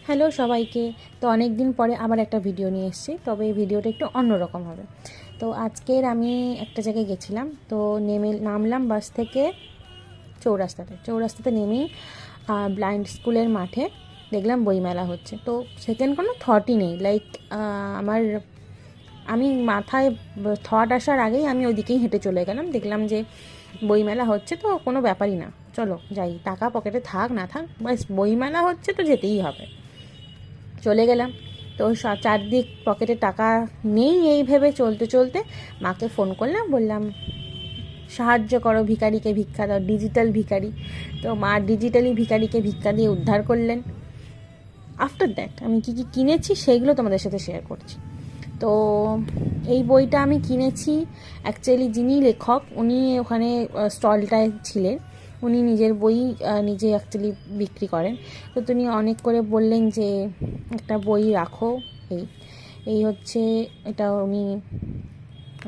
Hello সবাইকে। তো অনেক দিন পরে আবার একটা ভিডিও নিয়ে এসেছি, তবে এই ভিডিওটা একটু অন্যরকম হবে। তো আজকের আমি একটা জায়গায় গেছিলাম, তো নামলাম বাস থেকে চৌরাস্তাতে নেমেই ব্লাইন্ড স্কুলের মাঠে দেখলাম বইমেলা হচ্ছে। তো সেকেন্ড কোনো থটই নেই, লাইক আমি মাথায় থট আসার আগেই আমি ওইদিকেই হেঁটে চলে গেলাম। দেখলাম যে বইমেলা হচ্ছে, তো কোনো ব্যাপারই না, চলো যাই, টাকা পকেটে থাক না থাক, বাস বইমেলা হচ্ছে তো যেতেই হবে। চলে গেলাম। তো চারদিক পকেটে টাকা নেই এই ভেবে চলতে চলতে মাকে ফোন করলাম, বললাম সাহায্য করো, ভিখারিকে ভিক্ষা দাও, ডিজিটাল ভিখারি। তো মা ডিজিটালি ভিখারিকে ভিক্ষা দিয়ে উদ্ধার করলেন। আফটার দ্যাট আমি কী কী কিনেছি সেইগুলো তোমাদের সাথে শেয়ার করছি। তো এই বইটা আমি কিনেছি, অ্যাকচুয়ালি যিনি লেখক উনি ওখানে স্টলটায় ছিলেন, উনি নিজের বই নিজে অ্যাকচুয়ালি বিক্রি করেন। তো তিনি অনেক করে বললেন যে একটা বই রাখো, এই হচ্ছে এটা, উনি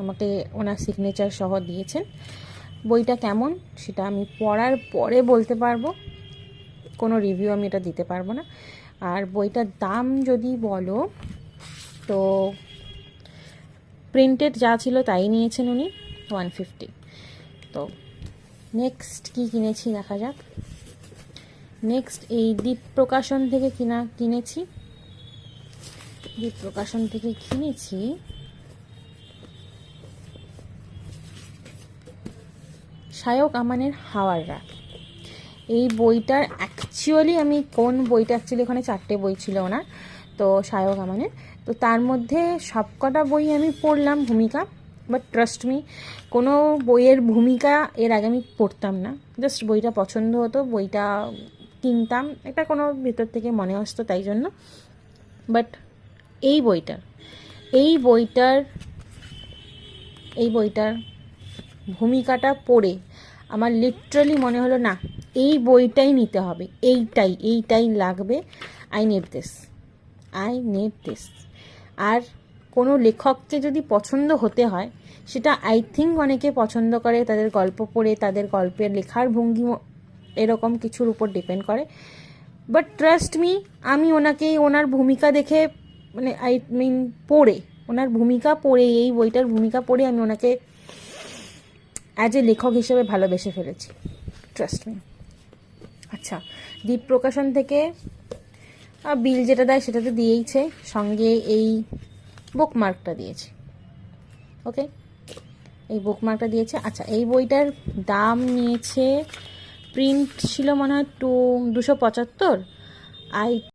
আমাকে ওনার সিগনেচার সহ দিয়েছেন। বইটা কেমন সেটা আমি পড়ার পরে বলতে পারবো, কোনো রিভিউ আমি এটা দিতে পারবো না। আর বইটার দাম যদি বলো তো প্রিন্টেড যা ছিল তাই নিয়েছেন উনি 150। তো নেক্সট কি কিনেছি দেখা যাক। নেক্সট এই দ্বীপ প্রকাশন থেকে কিনেছি শায়ক আমানের হাওয়ার রাত। এই বইটার অ্যাকচুয়ালি আমি কোন বইটা, অ্যাকচুয়ালি ওখানে 4টে বই ছিল ওনার, তো শায়ক আমানের। তো তার মধ্যে সবকটা বই আমি পড়লাম ভূমিকা, বাট ট্রাস্ট মি, কোনো বইয়ের ভূমিকা এর আগে আমি পড়তাম না। জাস্ট বইটা পছন্দ হতো, বইটা কিনতাম, এটা কোনো ভেতর থেকে মনে আসতো তাই জন্য। বাট এই বইটার ভূমিকাটা পড়ে আমার লিটারালি মনে হলো না, এই বইটাই নিতে হবে, এইটাই লাগবে, আই নিড দিস। আর কোনো লেখককে যদি পছন্দ হতে হয়, সেটা আই থিঙ্ক অনেকে পছন্দ করে তাদের গল্প পড়ে, তাদের গল্পের লেখার ভঙ্গি এরকম কিছুর উপর ডিপেন্ড করে। বাট ট্রাস্ট মি, আমি ওনার ভূমিকা দেখে, মানে ওনার ভূমিকা পড়ে, এই বইটার ভূমিকা পড়ে আমি ওনাকে অ্যাজ এ লেখক হিসেবে ভালোবেসে ফেলেছি, ট্রাস্ট মি। আচ্ছা, দ্বীপ প্রকাশন থেকে বিল যেটা দেয় সেটা তো দিয়েইছে, সঙ্গে এই বুকমার্কটা দিয়েছে। ওকে, এই বুকমার্কটা দিয়েছে। আচ্ছা, এই বইটার দাম নিয়েছে, প্রিন্ট ছিল মনে হয় 275,